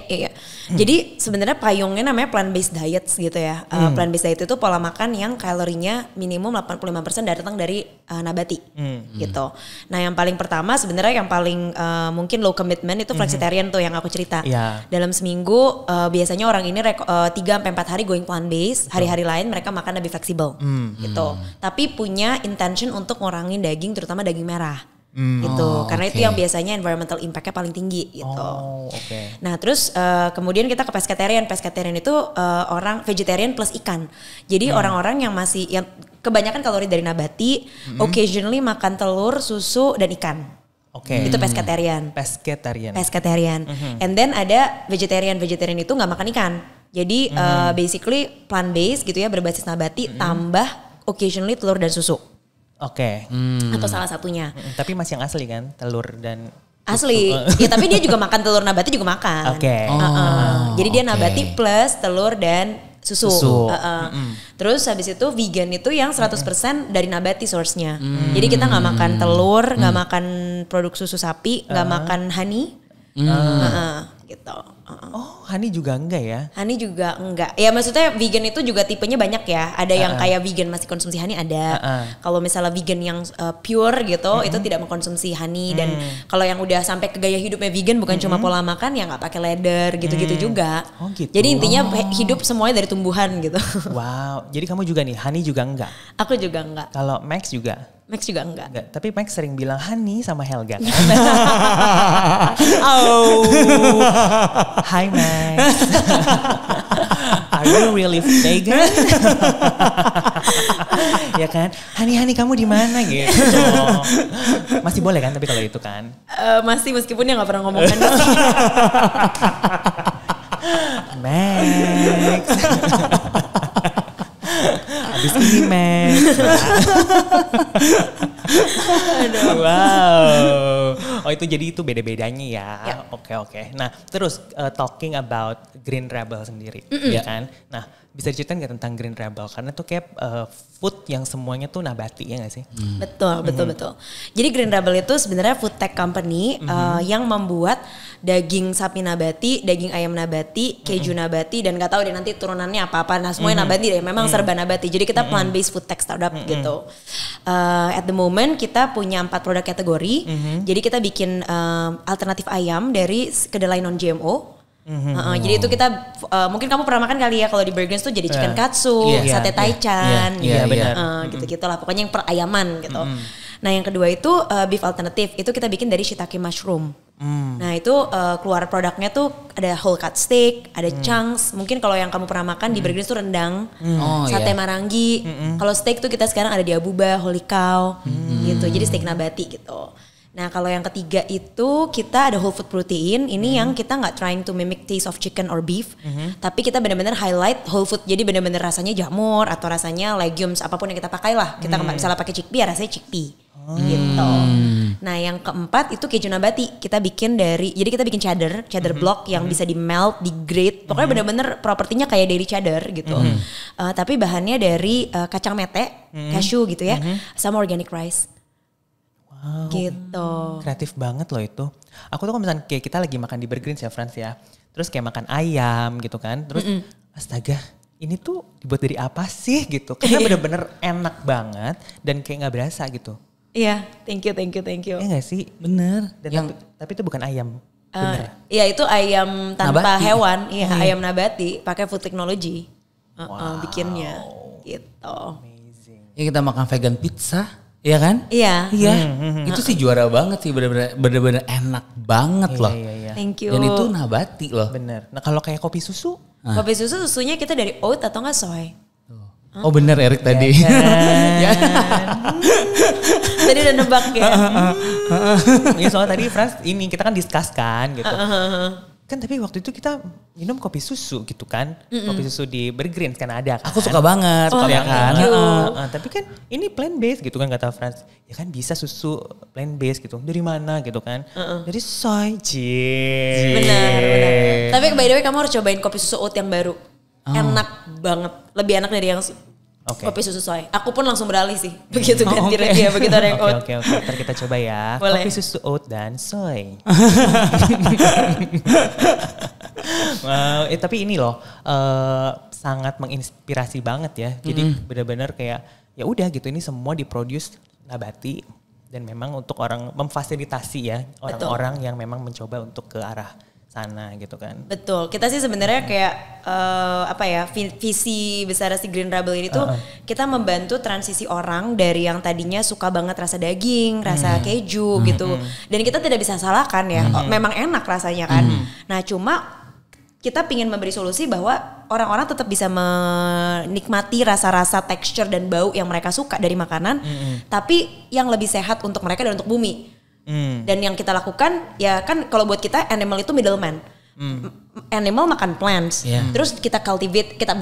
Iya. Jadi sebenarnya payungnya namanya plant based diet gitu ya. Plant based diet itu pola makan yang kalorinya minimum 85% datang dari nabati gitu. Nah yang paling pertama sebenarnya yang paling mungkin low commitment itu flexitarian tuh yang aku cerita. Dalam seminggu biasanya orang ini 3-4 hari going plant based, hari-hari lain mereka makan lebih fleksibel gitu. Tapi punya intention untuk ngurangin daging, terutama daging merah. Gitu, karena itu yang biasanya environmental impact-nya paling tinggi gitu. Nah terus kemudian kita ke pescatarian. Pescatarian itu orang vegetarian plus ikan. Jadi orang-orang yang masih yang kebanyakan kalori dari nabati, occasionally makan telur, susu dan ikan. Itu pescatarian. Pescatarian. And then ada vegetarian. Vegetarian itu nggak makan ikan. Jadi basically plant based gitu ya, berbasis nabati tambah occasionally telur dan susu. Atau salah satunya. Tapi masih yang asli kan, telur dan asli. Ya tapi dia juga makan telur nabati juga makan. Jadi dia nabati plus telur dan susu. Terus habis itu vegan itu yang 100% dari nabati source-nya. Jadi kita nggak makan telur, nggak makan produk susu sapi, nggak makan honey. Gitu. Oh, honey juga enggak ya? Honey juga enggak. Ya maksudnya vegan itu juga tipenya banyak ya. Ada yang kayak vegan masih konsumsi honey ada. Kalau misalnya vegan yang pure gitu, itu tidak mengkonsumsi honey. Dan kalau yang udah sampai ke gaya hidupnya vegan bukan cuma pola makan, ya nggak pakai leather gitu-gitu juga. Gitu. Jadi intinya hidup semuanya dari tumbuhan gitu. Wow. Jadi kamu juga nih, honey juga enggak? Aku juga enggak. Kalau Max juga? Max juga enggak. Tapi Max sering bilang honey sama Helga kan? Hi Max. Are you really vegan? Ya kan? Honey kamu di mana gitu? Masih boleh kan tapi kalau itu kan? Masih meskipun dia nggak pernah ngomong kan. Max. Abis ini Max. Wow. Oh itu jadi itu beda-bedanya ya. Oke. Nah terus talking about Green Rebel sendiri, ya kan? Nah bisa diceritain nggak tentang Green Rebel? Karena tuh kayak food yang semuanya tuh nabati ya nggak sih? Betul. Jadi Green Rebel itu sebenarnya food tech company yang membuat daging sapi nabati, daging ayam nabati, keju nabati, dan nggak tahu deh nanti turunannya apa-apa. Nah semuanya nabati deh, memang serba nabati. Jadi kita plant based food tech startup gitu. At the moment kita punya 4 produk kategori. Jadi kita bikin alternatif ayam dari kedelai non GMO. Jadi itu kita mungkin kamu pernah makan kali ya kalau di Burgers tuh jadi chicken katsu, sate taichan, gitu-gitu lah. Pokoknya yang perayaman gitu. Nah yang kedua itu beef alternative, itu kita bikin dari shiitake mushroom. Nah itu keluar produknya tuh ada whole cut steak, ada chunks. Mungkin kalau yang kamu pernah makan di Burgers tuh rendang, sate marangi. Kalau steak tuh kita sekarang ada di Abuba, holy cow, gitu. Jadi steak nabati gitu. Nah kalau yang ketiga itu kita ada whole food protein. Ini yang kita nggak trying to mimic taste of chicken or beef, tapi kita benar-benar highlight whole food. Jadi benar-benar rasanya jamur atau rasanya legumes apapun yang kita pakai lah. Kita misalnya pakai chickpea, rasanya chickpea. Gitu. Nah yang keempat itu keju nabati. Kita bikin dari, jadi kita bikin cheddar block yang bisa di melt, di grate. Pokoknya benar-benar propertinya kayak dairy cheddar gitu. Tapi bahannya dari kacang mete, cashew gitu ya, sama organic rice. Wow, gitu. Kreatif banget loh itu. Aku tuh kalau misalnya kayak kita lagi makan di Burgers ya Frans ya. Terus kayak makan ayam gitu kan. Terus astaga ini tuh dibuat dari apa sih gitu. Karena bener-bener enak banget dan kayak gak berasa gitu. Iya, thank you. Iya gak sih? Bener. Dan tapi itu bukan ayam. Bener. Iya itu ayam tanpa nabati. hewan. Iya ayam nabati pakai food technology. Bikinnya gitu. Amazing. Ya kita makan vegan pizza. Iya kan? Iya. Itu sih juara banget sih, bener-bener enak banget loh. Iya. Thank you. Dan itu nabati loh. Bener. Nah kalau kayak kopi susu? Kopi susu susunya kita dari oat atau enggak soy? Oh bener Erik tadi. Ya. Tadi udah nebak ya. Iya soalnya tadi Frans ini kita kan discuss kan gitu. Kan tapi waktu itu kita minum kopi susu gitu kan. Kopi susu di Burgers kan ada kan. Aku suka banget. ya kan. Tapi kan ini plant based gitu kan kata Frans. Ya kan bisa susu plant based gitu. Dari mana gitu kan. Dari soy. Benar. Tapi by the way kamu harus cobain kopi susu oat yang baru. Enak banget. Lebih enak dari yang kopi susu soy. Aku pun langsung beralih sih. Begitu ganti ya, begitu ada yang oat. Oke. Ntar kita coba ya. Boleh. Kopi susu oat dan soy. Wow, tapi ini loh sangat menginspirasi banget ya. Jadi benar-benar kayak ya udah gitu, ini semua diproduce nabati dan memang untuk orang memfasilitasi ya orang-orang yang memang mencoba untuk ke arah sana gitu kan. Betul. Kita sih sebenarnya kayak visi besar si Green Rebel ini tuh kita membantu transisi orang dari yang tadinya suka banget rasa daging, rasa keju gitu. Dan kita tidak bisa salahkan ya. Memang enak rasanya kan. Nah, cuma kita pingin memberi solusi bahwa orang-orang tetap bisa menikmati rasa-rasa, tekstur dan bau yang mereka suka dari makanan, tapi yang lebih sehat untuk mereka dan untuk bumi. Dan yang kita lakukan ya kan kalau buat kita animal itu middleman. Animal makan plants, terus kita kita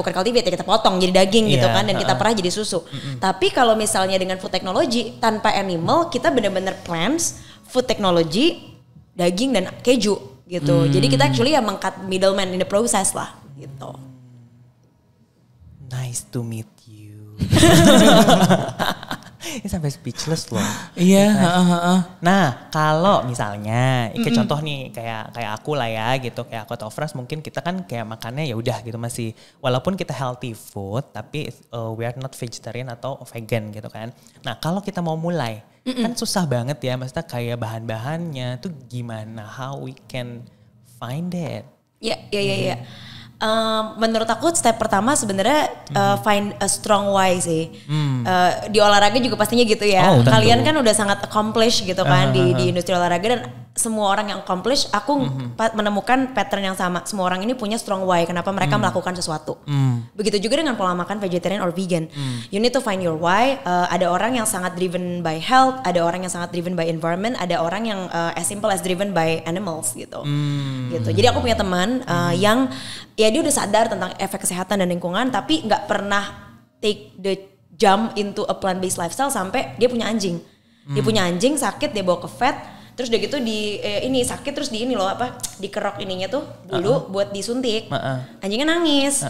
potong jadi daging gitu kan, dan kita perah jadi susu. Tapi kalau misalnya dengan food technology tanpa animal, kita benar-benar plants, food technology, daging dan keju. Gitu. Jadi kita actually ya meng-cut middleman in the process lah gitu. Nice to meet you. Ini sampai speechless loh. Iya. Nah, kalau misalnya kayak contoh nih kayak aku lah ya gitu, kayak aku atau Frans mungkin kita kan kayak makannya ya udah gitu masih walaupun kita healthy food tapi we are not vegetarian atau vegan gitu kan. Nah, kalau kita mau mulai kan susah banget ya, maksudnya kayak bahan-bahannya tuh gimana, how we can find it? Ya. Menurut aku step pertama sebenarnya find a strong why sih. Di olahraga juga pastinya gitu ya. Kalian kan udah sangat accomplished gitu kan di industri olahraga, dan semua orang yang accomplish, aku menemukan pattern yang sama. Semua orang ini punya strong why kenapa mereka melakukan sesuatu. Begitu juga dengan pola makan vegetarian or vegan. You need to find your why. Ada orang yang sangat driven by health, ada orang yang sangat driven by environment, ada orang yang as simple as driven by animals gitu. Gitu. Jadi aku punya teman yang ya dia udah sadar tentang efek kesehatan dan lingkungan, tapi nggak pernah take the jump into a plant-based lifestyle sampai dia punya anjing. Dia punya anjing sakit, dia bawa ke vet. Terus udah gitu ini sakit, terus dikerok ininya tuh dulu buat disuntik. Anjingnya nangis.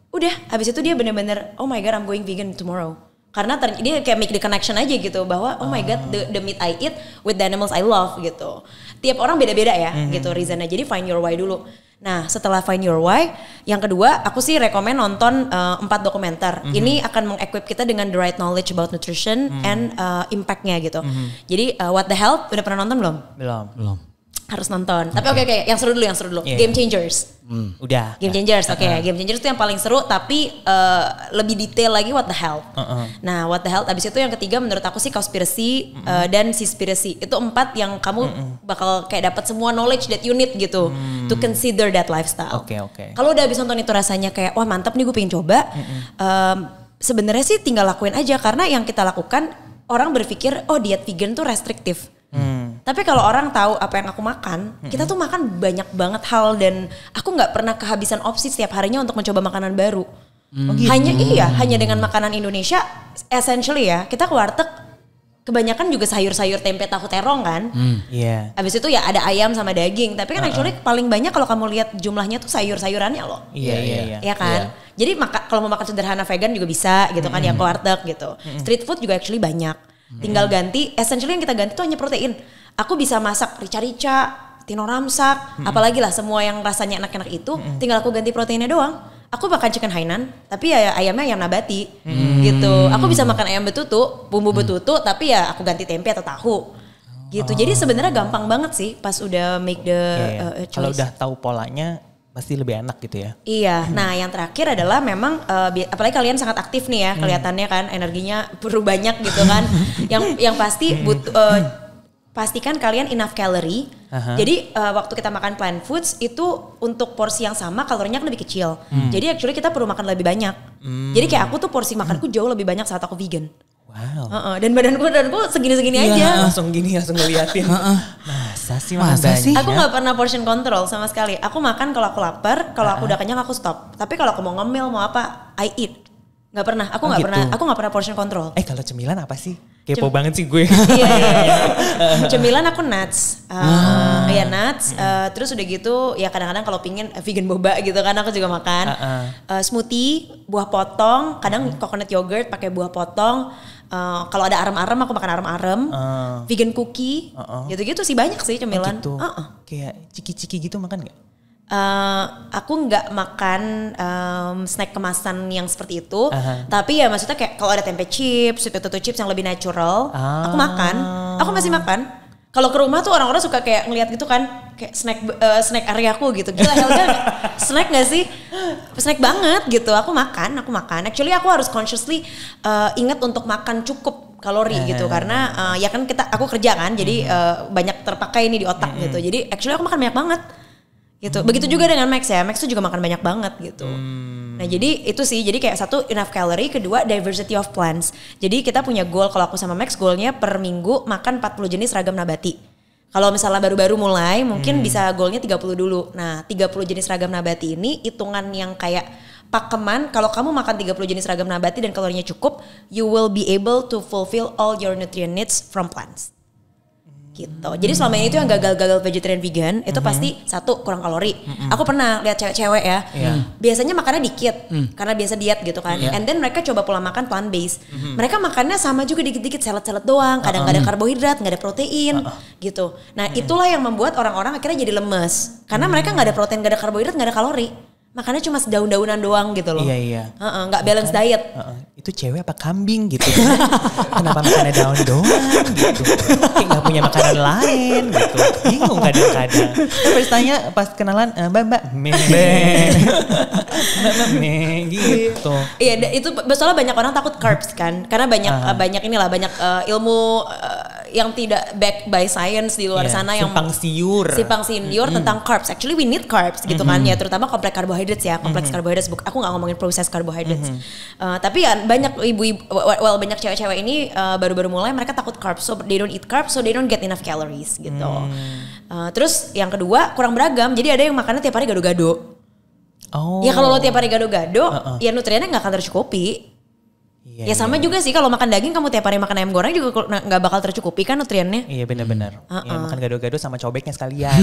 Udah, habis itu dia bener-bener oh my god I'm going vegan tomorrow. Karena dia kayak make the connection aja gitu bahwa oh my god the meat I eat with the animals I love gitu. Tiap orang beda-beda ya gitu reasonnya. Jadi find your why dulu. Nah, setelah find your why, yang kedua aku sih rekomen nonton 4 dokumenter. Ini akan meng-equip kita dengan the right knowledge about nutrition and impact-nya gitu. Jadi What the Health udah pernah nonton belum? Belum. Harus nonton. Tapi oke, yang seru dulu. Yeah. Game Changers. Udah. Game Changers, oke. Game Changers itu yang paling seru, tapi lebih detail lagi What the Health. Nah, What the Health abis itu yang ketiga menurut aku sih Cowspiracy dan Seaspiracy. Itu 4 yang kamu bakal kayak dapat semua knowledge that you need gitu to consider that lifestyle. Oke. Kalau udah habis nonton itu rasanya kayak wah mantap nih gue pengen coba. Sebenarnya sih tinggal lakuin aja, karena yang kita lakukan orang berpikir oh diet vegan tuh restriktif. Tapi kalau orang tahu apa yang aku makan, kita tuh makan banyak banget hal, dan aku nggak pernah kehabisan opsi setiap harinya untuk mencoba makanan baru. Hanya dengan makanan Indonesia, essentially ya kita ke warteg kebanyakan juga sayur-sayur, tempe, tahu, terong kan. Abis itu ya ada ayam sama daging, tapi kan actually paling banyak kalau kamu lihat jumlahnya tuh sayur-sayurannya loh. Iya kan. Jadi kalau mau makan sederhana vegan juga bisa gitu kan ya ke warteg gitu. Street food juga actually banyak. Tinggal ganti, essentially yang kita ganti tuh hanya protein. Aku bisa masak rica-rica, tino ramsak, apalagi lah semua yang rasanya enak-enak itu, tinggal aku ganti proteinnya doang. Aku makan chicken Hainan, tapi ya ayamnya ayam nabati gitu. Aku bisa makan ayam betutu, bumbu betutu, tapi ya aku ganti tempe atau tahu gitu. Jadi sebenarnya gampang banget sih pas udah make the choice. Kalau udah tahu polanya pasti lebih enak gitu ya. Iya, nah yang terakhir adalah memang apalagi kalian sangat aktif nih ya kelihatannya kan, energinya perlu banyak gitu kan. yang pasti pastikan kalian enough calorie. Jadi waktu kita makan plant foods itu untuk porsi yang sama kalorinya lebih kecil. Jadi actually kita perlu makan lebih banyak. Jadi kayak aku tuh porsi makanku jauh lebih banyak saat aku vegan. Wow. Dan badanku segini-segini aja. Langsung ngeliatin. Masa sih? Aku nggak pernah portion control sama sekali. Aku makan kalau aku lapar, kalau aku udah kenyang aku stop. Tapi kalau aku mau ngemil mau apa, I eat. Nggak pernah. Aku nggak pernah portion control. Kalau cemilan apa sih? Kepo banget sih gue. Iya. Cemilan aku nuts. Ya nuts. Terus udah gitu ya kadang-kadang kalau pingin vegan boba gitu kan aku juga makan. Smoothie, buah potong, kadang coconut yogurt pakai buah potong. Kalau ada arem-arem aku makan arem-arem. Vegan cookie. Gitu-gitu sih banyak sih cemilan. Gitu. Kayak ciki-ciki gitu makan gak? Aku nggak makan snack kemasan yang seperti itu, tapi ya maksudnya kayak kalau ada tempe chips, sweet potato chips yang lebih natural, aku makan, aku masih makan. Kalau ke rumah tuh orang-orang suka kayak ngeliat gitu kan, kayak snack area aku gitu. Gila Helga snack gak sih? Snack banget gitu. Aku makan. Actually aku harus consciously ingat untuk makan cukup kalori gitu karena ya kan aku kerja kan, jadi banyak terpakai nih di otak gitu. Jadi actually aku makan banyak banget. Gitu. Begitu juga dengan Max ya. Max tuh juga makan banyak banget gitu. Nah jadi itu sih, jadi kayak satu enough calorie, kedua diversity of plants. Jadi kita punya goal, kalau aku sama Max goalnya per minggu makan 40 jenis ragam nabati. Kalau misalnya baru-baru mulai mungkin bisa goalnya 30 dulu. Nah 30 jenis ragam nabati ini hitungan yang kayak pakeman, kalau kamu makan 30 jenis ragam nabati dan kalorinya cukup, you will be able to fulfill all your nutrient needs from plants. Gitu. Jadi selama ini tuh yang gagal-gagal vegetarian vegan itu pasti satu kurang kalori. Aku pernah lihat cewek-cewek ya, biasanya makannya dikit karena biasa diet gitu kan. And then mereka coba pola makan plant based. Mereka makannya sama juga dikit-dikit, salad-salad doang. Kadang nggak ada karbohidrat, nggak ada protein, gitu. Nah itulah yang membuat orang-orang akhirnya jadi lemes karena mereka nggak ada protein, nggak ada karbohidrat, nggak ada kalori. Makannya cuma daun-daunan doang gitu loh. Iya. Nggak balance diet. Itu cewek apa kambing gitu. Kenapa makannya daun doang gitu. Kayak gak punya makanan lain gitu. Bingung kadang-kadang. Terus tanya pas kenalan, mbak gitu. Iya itu soalnya banyak orang takut carbs kan. Karena banyak ilmu yang tidak backed by science di luar sana yang simpang siur tentang carbs. Actually we need carbs gitu kan ya, terutama kompleks karbohydrates ya, kompleks karbohydrates. Aku nggak ngomongin proses carbohydrates. Tapi ya banyak ibu-ibu, banyak cewek-cewek ini baru-baru mulai mereka takut carbs, so they don't eat carbs, so they don't get enough calories gitu. Terus yang kedua kurang beragam, jadi ada yang makannya tiap hari gado-gado. Ya kalau lo tiap hari gado-gado, ya nutriennya nggak akan tercukupi. Ya sama juga sih kalau makan daging kamu tiap hari makan ayam goreng juga nggak bakal tercukupi kan nutriennya. Iya benar-benar. Ya, makan gado-gado sama cobeknya sekalian.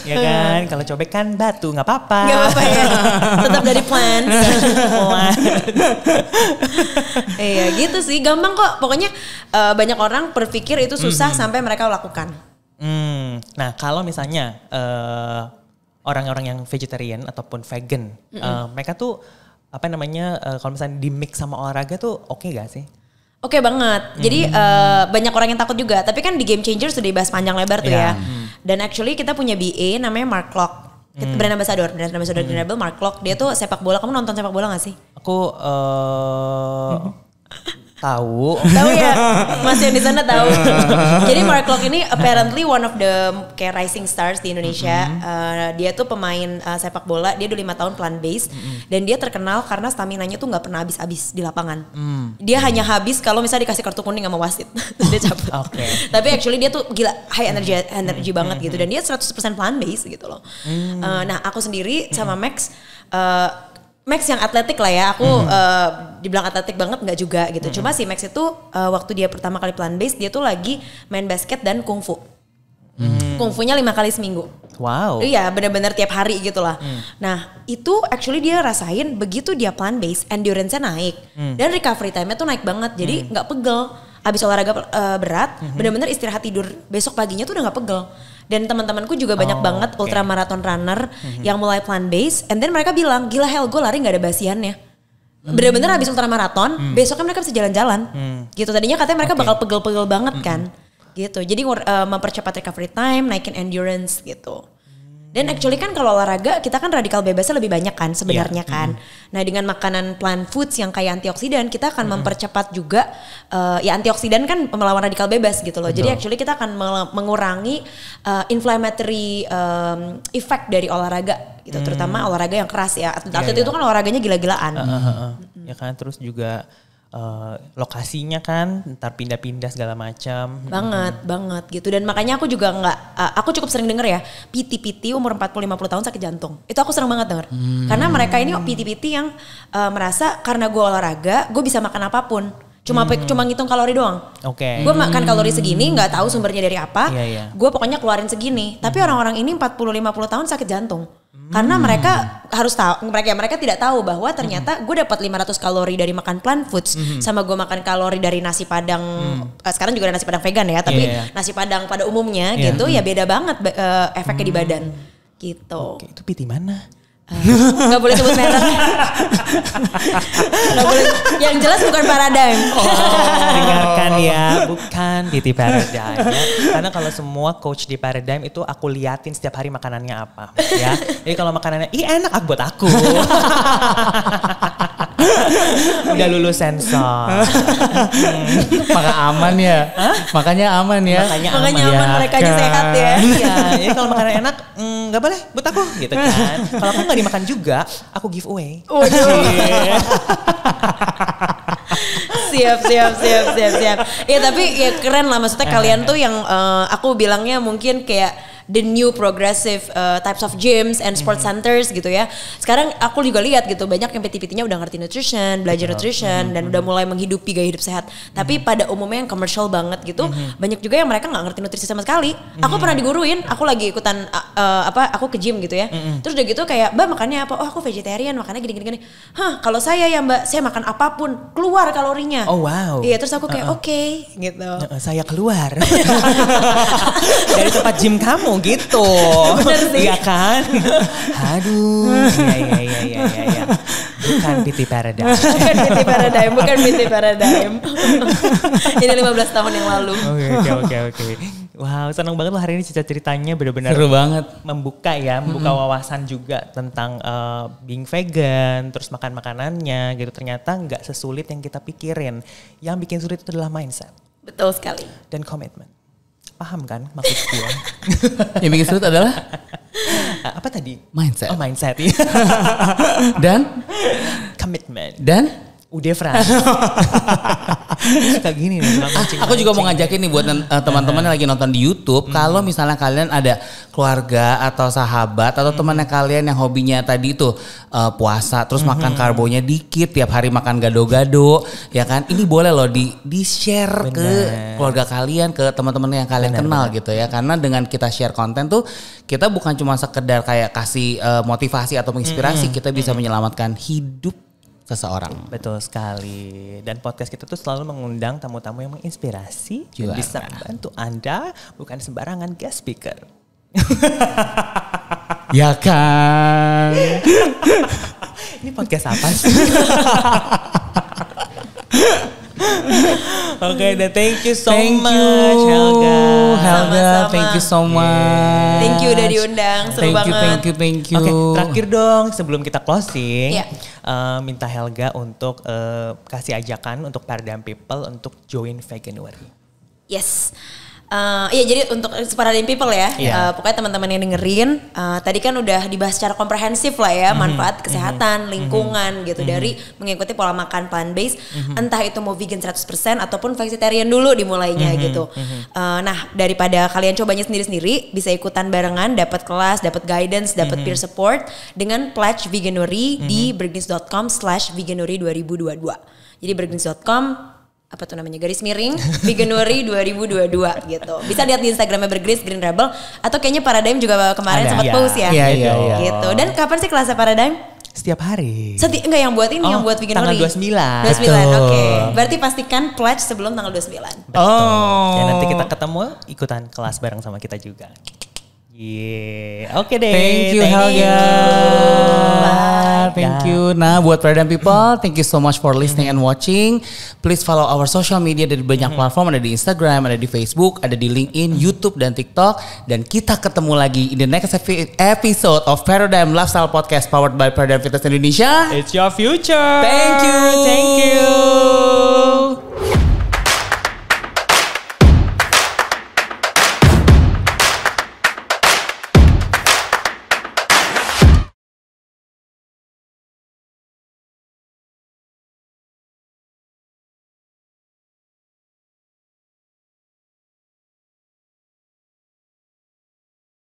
Ya kan, kalau cobek kan batu nggak apa-apa. Nggak apa-apa ya, tetap dari plants. Iya gitu sih, gampang kok. Pokoknya banyak orang berpikir itu susah sampai mereka lakukan. Nah kalau misalnya orang-orang yang vegetarian ataupun vegan, mereka tuh apa namanya kalau misalnya di mix sama olahraga tuh oke gak sih? Oke banget. Jadi banyak orang yang takut juga. Tapi kan di Game Changer sudah dibahas panjang lebar tuh ya. Dan actually kita punya BA namanya Mark Lock. Brand ambassador Green Rebel, Mark Lock. Dia tuh sepak bola. Kamu nonton sepak bola gak sih? Aku tahu ya, masih yang di sana tahu. Jadi Mark Lock ini apparently one of the kayak rising stars di Indonesia. Dia tuh pemain sepak bola, dia udah 5 tahun plant based dan dia terkenal karena staminanya tuh nggak pernah habis-habis di lapangan. Dia hanya habis kalau misalnya dikasih kartu kuning sama wasit. Dia cabut. Tapi actually dia tuh gila high energy banget gitu, dan dia 100% plant based gitu loh. Nah aku sendiri sama Max yang atletik lah ya, aku dibilang atletik banget nggak juga gitu. Cuma si Max itu waktu dia pertama kali plant based, dia tuh lagi main basket dan kungfu. Kungfunya 5 kali seminggu. Wow. Iya benar-benar tiap hari gitu lah. Nah itu actually dia rasain begitu dia plant based, endurance-nya naik. Dan recovery time-nya tuh naik banget, jadi nggak pegel. Abis olahraga berat, benar-benar istirahat tidur, besok paginya tuh udah nggak pegel. Dan teman-temanku juga banyak banget ultramarathon runner yang mulai plant based, and then mereka bilang gila Hel, gue lari nggak ada basiannya. Bener-bener habis ultramarathon, besoknya mereka bisa jalan-jalan. Gitu, tadinya katanya mereka bakal pegel-pegel banget kan. Gitu, jadi mempercepat recovery time, naikin endurance gitu. Dan actually kan kalau olahraga kita kan radikal bebasnya lebih banyak kan sebenarnya kan. Nah dengan makanan plant foods yang kaya antioksidan kita akan mempercepat juga ya antioksidan kan melawan radikal bebas gitu loh. Jadi actually kita akan mengurangi inflammatory effect dari olahraga gitu. Terutama olahraga yang keras ya. Atlet itu kan olahraganya gila-gilaan. Ya kan, terus juga lokasinya kan ntar pindah-pindah segala macam. Banget gitu. Dan makanya aku juga aku cukup sering denger ya PT umur 40-50 tahun sakit jantung. Itu aku sering banget denger. Karena mereka ini PT yang merasa karena gue olahraga gue bisa makan apapun. Cuma ngitung kalori doang. Gue makan kalori segini nggak tahu sumbernya dari apa. Gue pokoknya keluarin segini. Tapi orang-orang ini 40-50 tahun sakit jantung. Karena mereka harus tahu, mereka tidak tahu bahwa ternyata gue dapat 500 kalori dari makan plant foods sama gue makan kalori dari nasi padang. Sekarang juga ada nasi padang vegan ya, tapi nasi padang pada umumnya gitu ya beda banget efeknya di badan gitu. Oke, itu PT mana? Gak boleh sebut merek. Gak boleh. Yang jelas bukan Paradigm. Dengarkan ya, bukan PT Paradigm ya. Karena kalau semua coach di Paradigm itu aku liatin setiap hari makanannya apa ya. Jadi kalau makanannya enak buat aku. Udah lulus sensor. Maka aman ya. Makanya aman ya. Makanya aman mereka aja sehat ya. Iya, jadi kalau makanan enak nggak boleh buat aku gitu kan. Kalau aku nggak dimakan juga, aku giveaway. Siap. Ya tapi ya keren lah, maksudnya kalian tuh yang aku bilangnya mungkin kayak the new progressive types of gyms and sports centers gitu ya. Sekarang aku juga lihat gitu banyak yang PT-PT-nya udah ngerti nutrition, belajar nutrition dan udah mulai menghidupi gaya hidup sehat. Tapi pada umumnya yang commercial banget gitu, banyak juga yang mereka nggak ngerti nutrisi sama sekali. Aku pernah diguruin, aku lagi ikutan aku ke gym gitu ya. Terus udah gitu kayak, "Mbak makannya apa?" "Oh, aku vegetarian, makannya gini-gini." "Hah, kalau saya ya Mbak, saya makan apapun, keluar kalorinya." Oh wow. Iya, terus aku kayak oke, gitu. Saya keluar dari tempat gym kamu gitu. Bener sih. Iya kan? Aduh. Iya. Bukan PT Paradigm. Bukan PT Paradigm. Ini 15 tahun yang lalu. Oke. Wow, senang banget loh hari ini ceritanya benar-benar seru banget. Membuka wawasan juga tentang being vegan, terus makan makanannya gitu. Ternyata nggak sesulit yang kita pikirin. Yang bikin sulit itu adalah mindset. Betul sekali. Dan komitmen. Paham kan maksud gue? Yang bikin sulit adalah apa tadi? Mindset. Oh, mindset. Ya. Dan komitmen. Dan udah Fran. Suka gini nih. Aku juga mau ngajakin nih buat teman-teman yang lagi nonton di YouTube. Kalau misalnya kalian ada keluarga atau sahabat atau temannya kalian yang hobinya tadi itu puasa terus makan karbonya dikit, tiap hari makan gado-gado, ya kan? Ini boleh loh di share ke keluarga kalian, ke teman-teman yang kalian kenal gitu ya. Karena dengan kita share konten tuh kita bukan cuma sekedar kayak kasih motivasi atau menginspirasi, kita bisa menyelamatkan hidup seseorang. Betul sekali. Dan podcast kita tuh selalu mengundang tamu-tamu yang menginspirasi, yang bisa membantu Anda, bukan sembarangan guest speaker. Ya kan. Ini podcast apa sih? Oke, dan thank you so much Helga. Sama-sama. Thank you so much. Thank you udah diundang, seru banget. Thank you. Oke, terakhir dong sebelum kita closing, Iya. Minta Helga untuk kasih ajakan untuk Paradigm People untuk join Veganuary. Yes. Iya, jadi untuk Paradigm People ya, pokoknya teman-teman yang dengerin, tadi kan udah dibahas secara komprehensif lah ya, manfaat kesehatan, lingkungan gitu, dari mengikuti pola makan plant-based, entah itu mau vegan 100% ataupun vegetarian dulu dimulainya gitu. Nah, daripada kalian cobanya sendiri-sendiri, bisa ikutan barengan, dapat kelas, dapat guidance, dapat peer support dengan pledge Veganuary di bergins.com/Veganuary 2022. Jadi bergins.com apa tuh namanya _, Veganuary 2022 gitu. Bisa lihat di Instagramnya Bergris Green Rebel, atau kayaknya Paradigm juga kemarin sempat post ya. Iya. Gitu. Dan kapan sih kelasnya Paradigm? Setiap hari. Enggak yang buat ini, yang buat Veganuary. Tanggal 29. 29, oke. Berarti pastikan pledge sebelum tanggal 29. Ya nanti kita ketemu ikutan kelas bareng sama kita juga. Oke deh. Thank you Helga. Thank you. Nah, buat Paradigm People, thank you so much for listening and watching. Please follow our social media dari banyak platform, ada di Instagram, ada di Facebook, ada di LinkedIn, YouTube dan TikTok. Dan kita ketemu lagi in the next episode of Paradigm Lifestyle Podcast powered by Paradigm Fitness Indonesia. It's your future. Thank you.